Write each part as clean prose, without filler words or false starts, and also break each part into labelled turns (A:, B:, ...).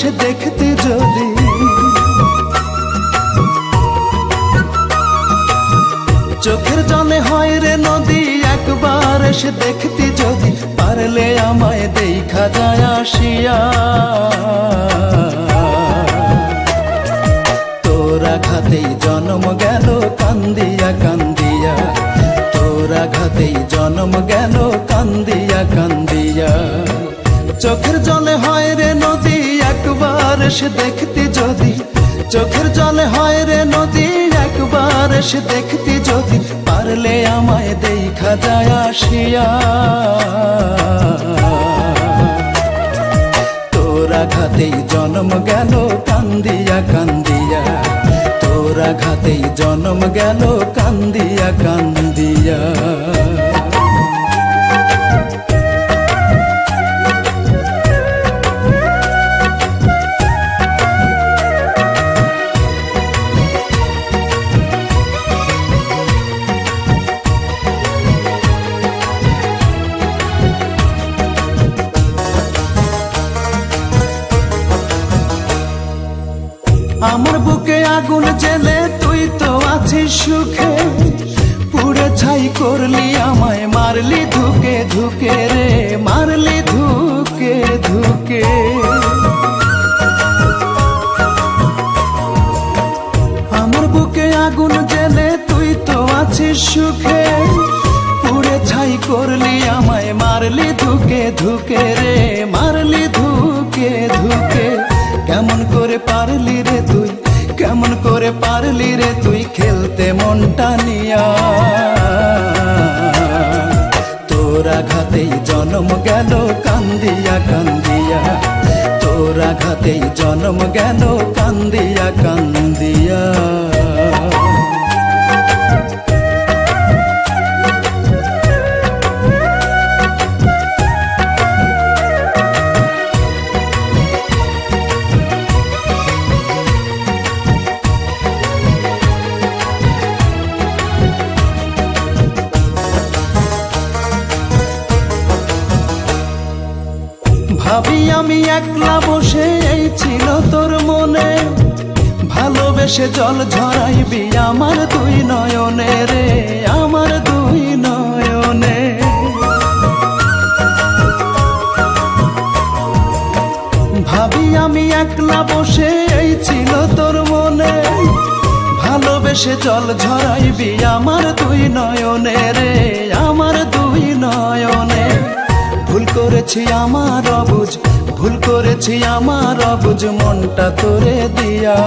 A: এসে দেখতে যদি, চোখের জলে হয় রে নদী, একবার এসে দেখতে যদি, পারলে আমায় দেখা যায় আসিয়া। তোর আঘাতেই জন্ম গেল কান্দিয়া কান্দিয়া, তোর আঘাতেই জন্ম গেল কান্দিয়া কান্দিয়া। চোখের জলে হয় রে নদী, একবার এসে দেখতে যদি, চোখের জলে হয় রে নদী, একবার এসে দেখতে যদি, পারলে আমায় দেখা যায় আসিয়া। তোর আঘাতেই জন্ম গেল কান্দিয়া কান্দিয়া, তোর আঘাতেই জন্ম গেল কান্দিয়া কান্দিয়া। আমার বুকে আগুন জেলে তুই তো আছিস সুখে, পুড়ে ছাই করলি আমায়, মারলি ধুকে ধুকে রে, মারলি ধুকে ধুকে। আমার বুকে আগুন জেলে তুই তো আছিস সুখে, পুড়ে ছাই করলি আমায়, মারলি ধুকে ধুকে রে, মারলি ধুকে ধুকে। কেমন করে পারলি রে তুই, কেমন করে পারলি রে তুই খেলতে মনটা নিয়া। তোর আঘাতেই জন্ম গেল কান্দিয়া কান্দিয়া, তোর আঘাতেই জন্ম গেল কান্দিয়া কান্দিয়া। ভাবি আমি একলা বসে, এই ছিল তোর মনে, ভালোবেসে জল ঝরাইবি আমার দুই নয়নে রে, আমার দুই নয়নে। ভাবি আমি একলা বসে, এই ছিল তোর মনে, ভালোবেসে জল ঝরাইবি আমার দুই নয়নে রে, আমার দুই নয়নে। ভুল করেছি আমার অবুঝ, ভুল করেছি আমার অবুঝ, মনটা তোরে দিয়া।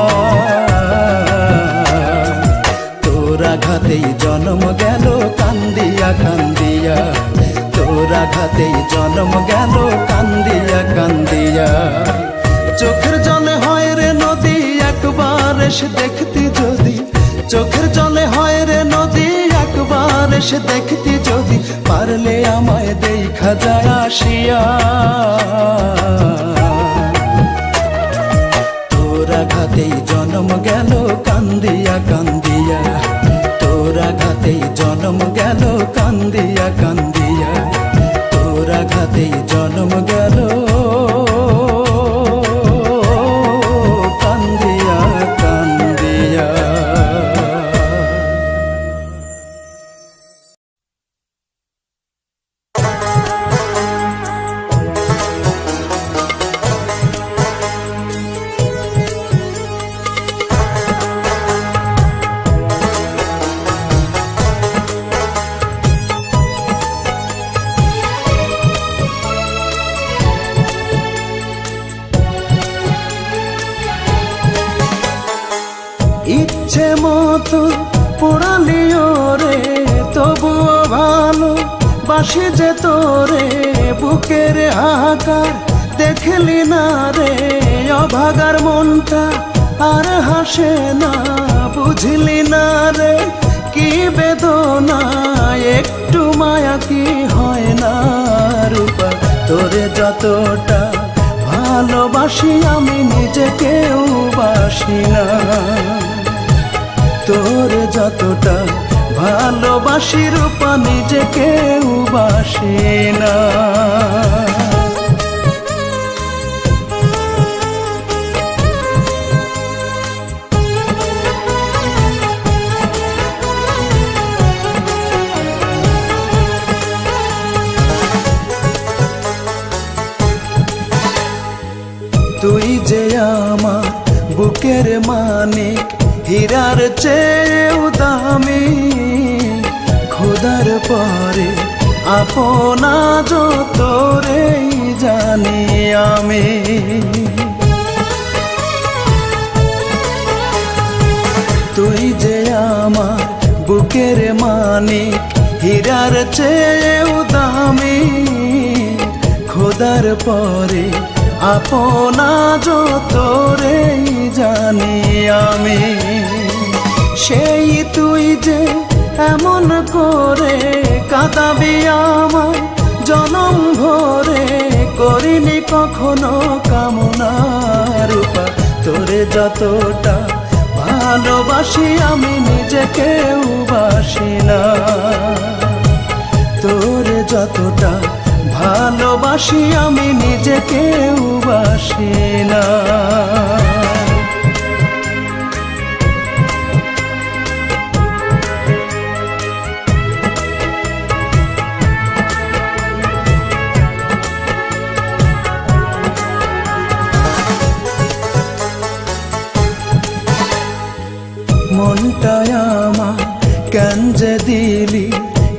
A: তোর আঘাতেই জন্ম গেল কান্দিয়া কান্দিয়া, তোর আঘাতেই জন্ম গেল কান্দিয়া কান্দিয়া। চোখের জলে হয় রে নদী, একবার এসে দেখতে যদি, চোখের জলে হয় রে নদী, একবার এসে দেখতে যদি, পারলে আমায় দেখা যায় আসিয়া। তোর আঘাতেই জন্ম গেল কান্দিয়া কান্দিয়া, তোর আঘাতেই জন্ম গেল কান্দিয়া কান্দিয়া, তোর আঘাতেই জন্ম গেল কান্দিয়া কান্দিয়া। ইচ্ছে মতো পোড়ালিও রে, তবুও ভালো বাসি যে তোরে, বুকের হাহাকার দেখলি না রে, অভাগার মনটা আর হাসে না, বুঝলি না রে কি বেদনা, একটু মায়া কি হয় না রূপা। তোরে যতটা ভালোবাসি আমি নিজেকেও বাসি না, তোরে যতটা ভালোবাসি রূপা নিজেকেও বাসি না। বুকের মানিক হীরার চেয়েও দামি, খোদার পরে আপনা যতরেই জানি আমি। তুই যে আমার বুকের মানিক হীরার চেয়েও দামি, খোদার পরে আপনা যতরেই জানি আমি। সেই তুই যে এমন করে কাঁদাবি আমায় জনম ভরে, করিনি কখনো কামনা রূপা। তোরে যতটা ভালোবাসি আমি নিজেকেও বাসি না, তোরে যতটা ভালোবাসি আমি নিজেকেও বাসি না। মনটায় আমার কেন যে দিলি,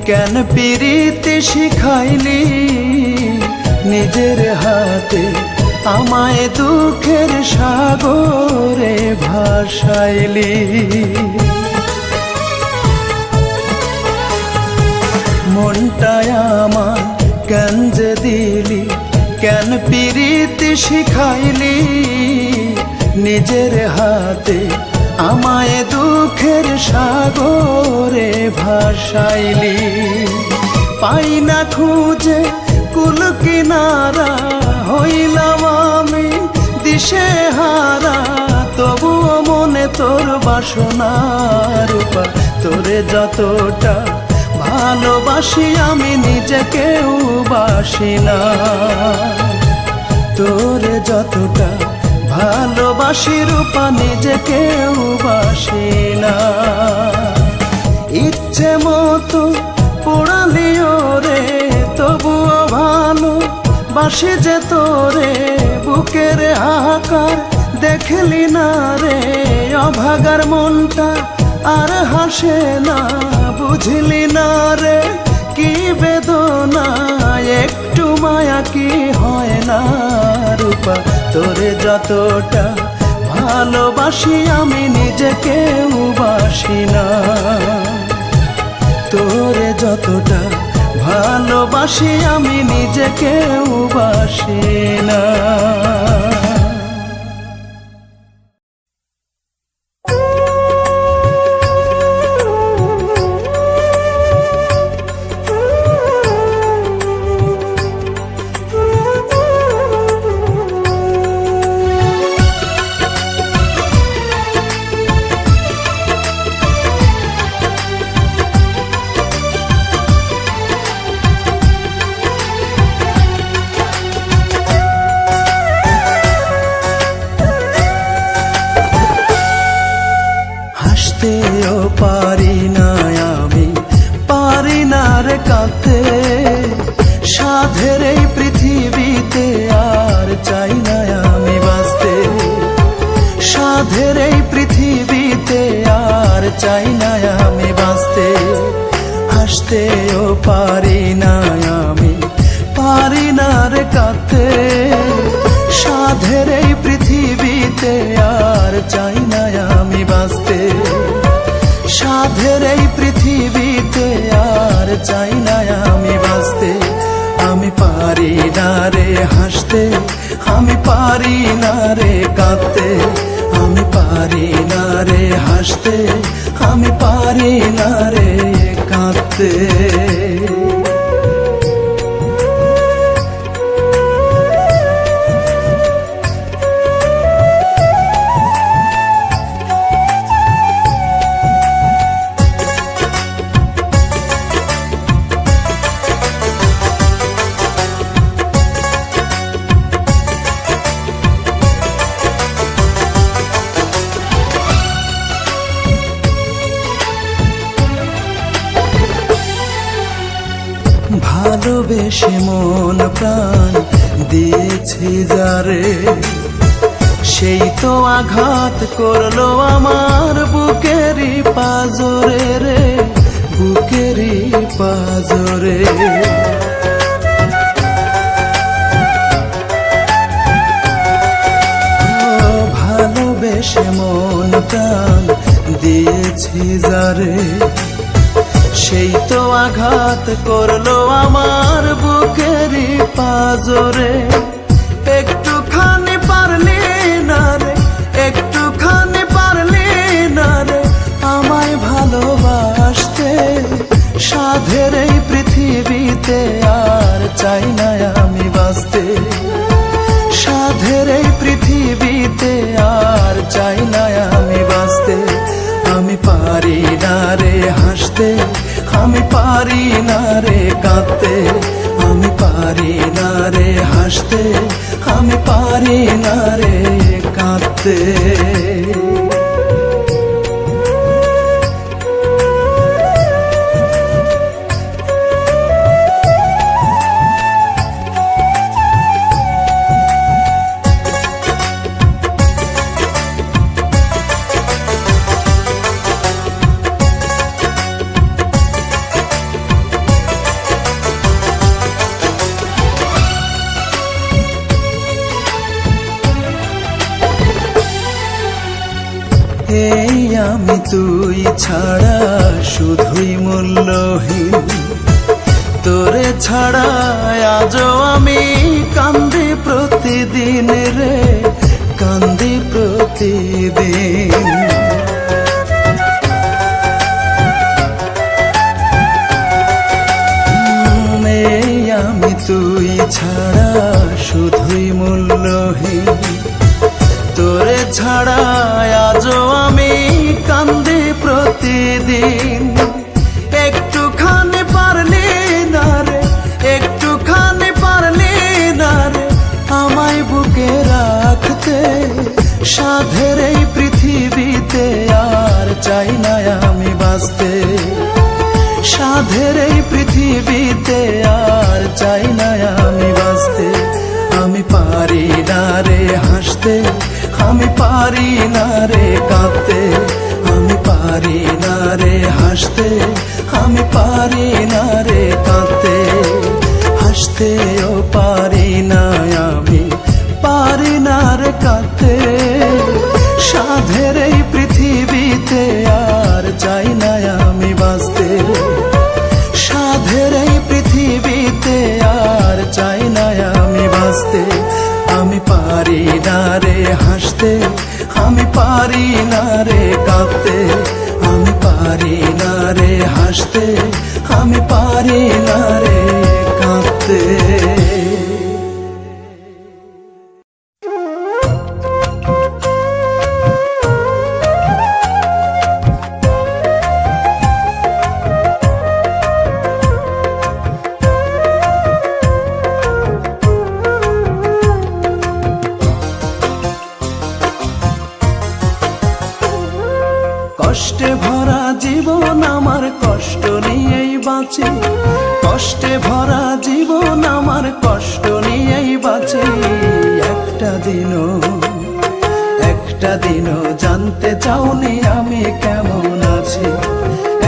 A: কেন পিরিতি শিখাইলি, নিজের হাতে আমায় দুঃখের সাগরে ভাসাইলি। মনটায় আমার কেন যে দিলি, কেন পিরিতি শিখাইলি, নিজের হাতে আমায় দুঃখের সাগরে ভাসাইলি। পাই না খুঁজে কুল কিনারা, হইলাম আমি দিশে হারা, তবুও মনে তোর বাসনা রূপা। তোরে যতটা ভালোবাসি আমি নিজেকেও বাসি না, তোরে যতটা ভালোবাসি রূপা নিজেকেও বাসি না। ইচ্ছে মতো পোড়ালিও রে, তবুও ভালো বাসি যে তোরে, বুকের হাহাকার দেখলি না রে, অভাগার মনটা আর হাসে না, বুঝলি না রে কি বেদনা, একটু মায়া কি হয় না রূপা। তোরে যতটা ভালোবাসি আমি নিজেকেও বাসি না, তোরে যতটা ভালোবাসি আমি নিজেকেও বাসি না। পারি না আমি, পারি না রে কাঁদতে, সাধের এই পৃথিবীতে আর চাই না আমি বাঁচতে, সাধের এই পৃথিবীতে আর চাই না আমি বাঁচতে। হাসতেও পারি না আমি, পারি না রে কাঁদতে, সাধের এই পৃথিবীতে আর চাই না আমি বাঁচতে, সাধের এই পৃথিবীতে আর চাই না আমি বাঁচতে। আমি পারি না রে হাসতে, আমি পারি না রে কাঁদতে, আমি পারি না রে হাসতে, আমি পারি না রে কাঁদতে। ভালোবেসে মন প্রাণ দিয়েছি যারে, সেই তো আঘাত করলো আমার বুকেরই পাজরে রে, বুকেরই পাজরে। ভালোবেসে মন প্রাণ দিয়েছি যারে, সেই তো আঘাত করলো আমার বুকেরই পাজরে। একটুখানি পারলি না রে, একটুখানি পারলি না রে আমায় ভালোবাসতে। সাধের এই পৃথিবীতে আর চাই না আমি বাঁচতে, সাধের এই পৃথিবীতে আর চাই না আমি বাঁচতে। আমি পারি না রে হাসতে, আমি পারি না রে কাঁদতে, আমি পারি না রে হাসতে, আমি পারি না রে কাঁদতে। এই আমি তুই ছাড়া শুধুই মূল্যহীন, তোরে ছাড়া আজও আমি কান্দি প্রতিদিন রে, কান্দি প্রতিদিন। এই আমি তুই ছাড়া শুধুই মূল্যহীন, তোরে ছাড়া আজও আমি কান্দি প্রতিদিন। একটুখানি পারলি না রে, একটুখানি পারলি না রে আমায় বুকে রাখতে। সাধের এই পৃথিবীতে আর চাই না আমি বাঁচতে, সাধের এই পৃথিবীতে আর চাই না আমি বাঁচতে। আমি পারি না রে হাসতে, আমি পারি না রে কাঁদতে, আমি পারি না রে হাসতে, আমি পারি না রে কাঁদতে। হাসতেও পারি না আমি, পারি না রে কাঁদতে। সাধের এই পৃথিবীতে আর চাই না আমি বাঁচতে, সাধের এই পৃথিবীতে আর চাই না আমি বাঁচতে। আমি পারি না রে হাসতে, আমি পারি না রে কাঁদতে, আমি পারি না রে হাসতে, আমি পারি না রে কাঁদতে। কষ্টে ভরা জীবন আমার কষ্ট নিয়েই বাঁচে, কষ্টে ভরা জীবন আমার কষ্ট নিয়েই বাঁচে। একটা দিনও জানতে চাওনি আমি কেমন আছি,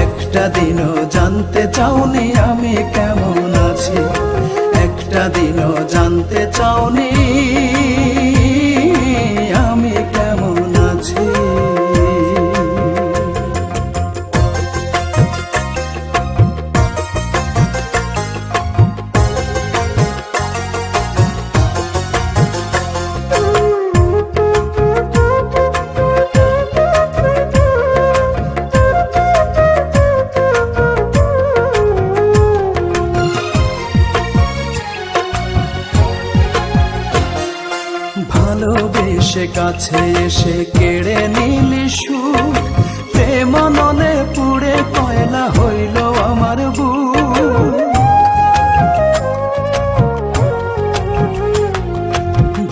A: একটা দিনও জানতে চাওনি আমি কেমন আছি, একটা দিনও জানতে চাওনি আমি কেমন আছি। ভালোবেসে কাছে এসে কেড়ে নিলি সুখ, প্রেম নলে পুড়ে কয়লা হইল আমার বুক।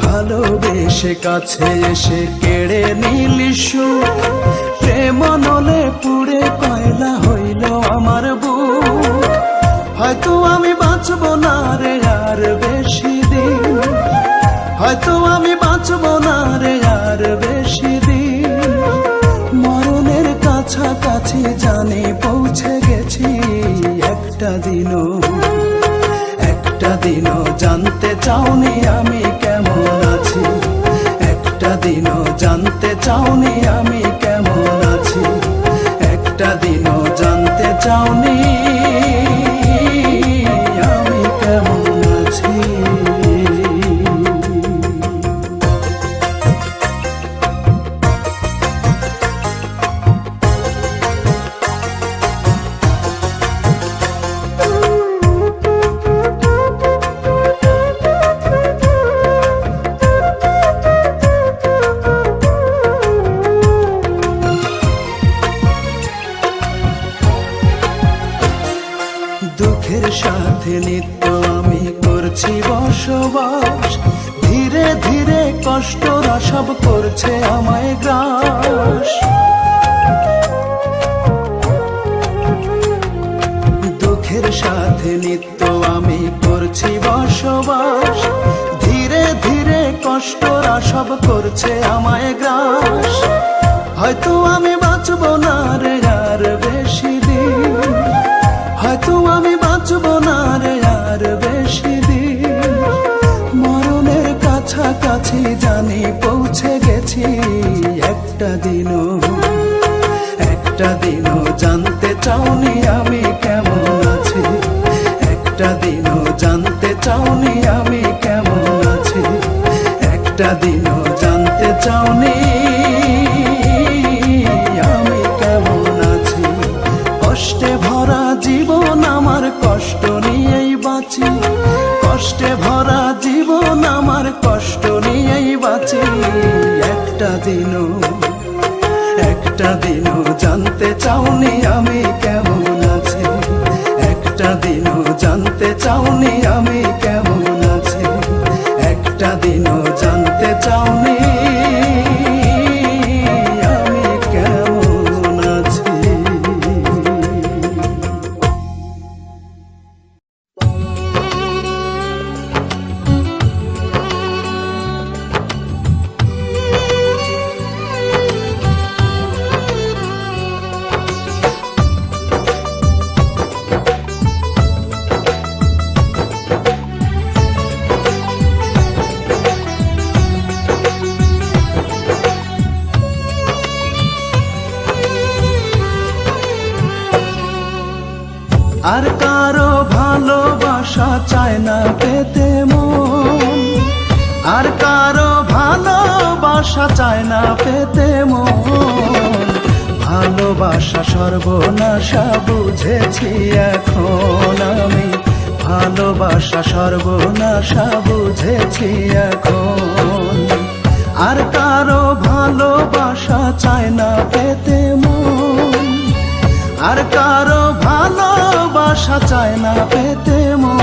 A: ভালোবেসে কাছে এসে কেড়ে নিলি সুখ, প্রেম নলে পুড়ে কয়লা হইল আমার বুক। হয়তো আমি বাঁচবো না রে আর বেশি দিন, হয়তো আমি বাঁচবো না রে আর কাছাকাছি জানি পৌঁছে গেছি। একটা দিনও জানতে চাওনি আমি কেমন আছি। একটা দিনও জানতে চাওনি আমি কেমন আছি। একটা দিনও জানতে চাওনি আমি কেমন আছি। দুঃখের সাথে নিত্য আমি করছি বসবাস। ধীরে ধীরে কষ্টরা সব করছে আমায় গ্রাস। দুঃখের সাথে নিত্য আমি করছি বসবাস। ধীরে ধীরে কষ্টরা সব করছে আমায় গ্রাস। হয়তো আমি বাঁচবো না রে আর বেশি দিন। হয়তো আমি বাঁচবো না রে আর বেশি দিন। মরণের কাছাকাছি জানি পৌঁছে গেছি। একটা দিনও জানতে চাওনি আমি কেমন আছি। একটা দিনও জানতে চাওনি আমি কেমন আছি। একটা দিনও জানতে চাওনি আমি কেমন আছি। কষ্টে ভরা জীবন আমার, কষ্ট নিয়েই বাঁচি। কষ্টে ভরা জীবন আমার, কষ্ট নিয়েই বাঁচি। একটা দিনও জানতে চাওনি আমি কেমন আছি। একটা দিনও জানতে চাওনি আমি কেমন আছি। একটা দিনও জানতে চাওনি আমি কেমন আছি। আর কারো ভালোবাসা চায় না পেতে মন। আর কারো ভালোবাসা চায় না পেতে মন। ভালোবাসা সর্বনাশা বুঝেছি এখন আমি। ভালোবাসা সর্বনাশা বুঝেছি এখন। আর কারো ভালোবাসা চায় না পেতে মন। আর কারো ভালোবাসা চায় না পেতে মন।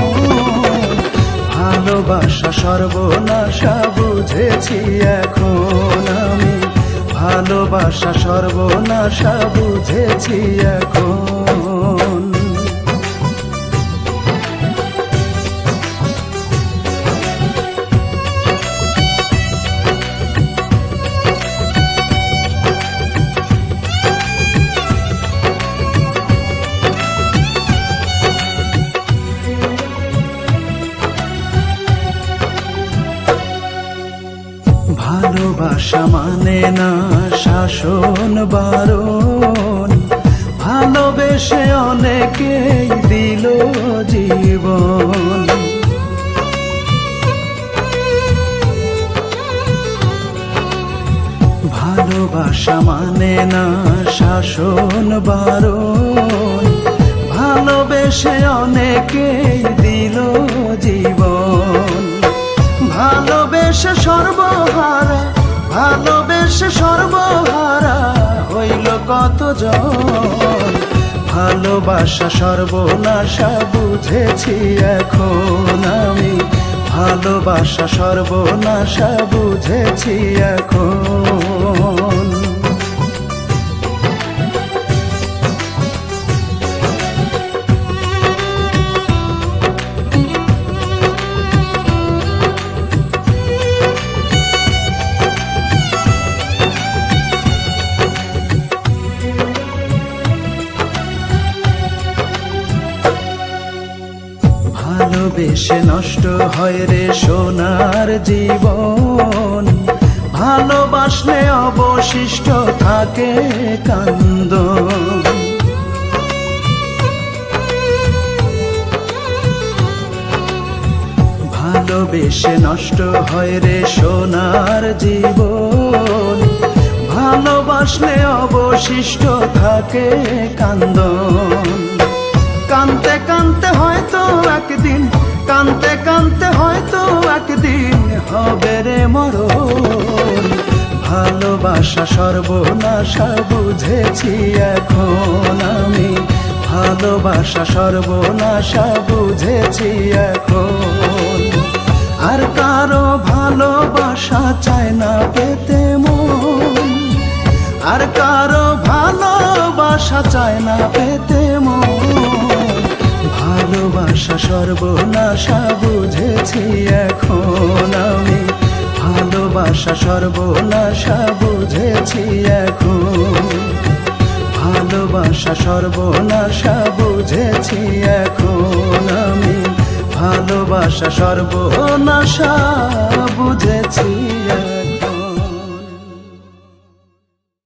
A: ভালোবাসা সর্বনাশা বুঝেছি এখন আমি। ভালোবাসা সর্বনাশা বুঝেছি এখন। ভালোবাসা মানে না শাসন বারণ। ভালোবেসে অনেকেই দিল জীবন। ভালোবাসা মানে না শাসন বারণ। ভালোবেসে অনেকেই দিল জীবন। ভালোবেসে সর্বহারা, ভালোবেসে সর্বহারা হইল কতজন। ভালোবাসা সর্বনাশা বুঝেছি এখন আমি। ভালোবাসা সর্বনাশা বুঝেছি এখন। ভালোবেসে নষ্ট হয় রে সোনার জীবন, ভালোবাসলে অবশিষ্ট থাকে কান্দন। ভালোবেসে নষ্ট হয় রে সোনার জীবন, ভালোবাসলে অবশিষ্ট থাকে কান্দন। কানতে কানতে হয়তো একদিন, কানতে কানতে হয়তো একদিন হবে রে মরণ। ভালোবাসা সর্বনাশা বুঝেছি এখন আমি, ভালোবাসা সর্বনাশা বুঝেছি এখন। আর কারো ভালোবাসা চায় না পেতে মন, আর কারো ভালোবাসা চায় না পেতে মন। ভালোবাসা সর্বনাশা বুঝেছি এখন আমি, ভালোবাসা সর্বনাশা বুঝেছি এখন। ভালোবাসা সর্বনাশা বুঝেছি এখন আমি, ভালোবাসা সর্বনাশা বুঝেছি।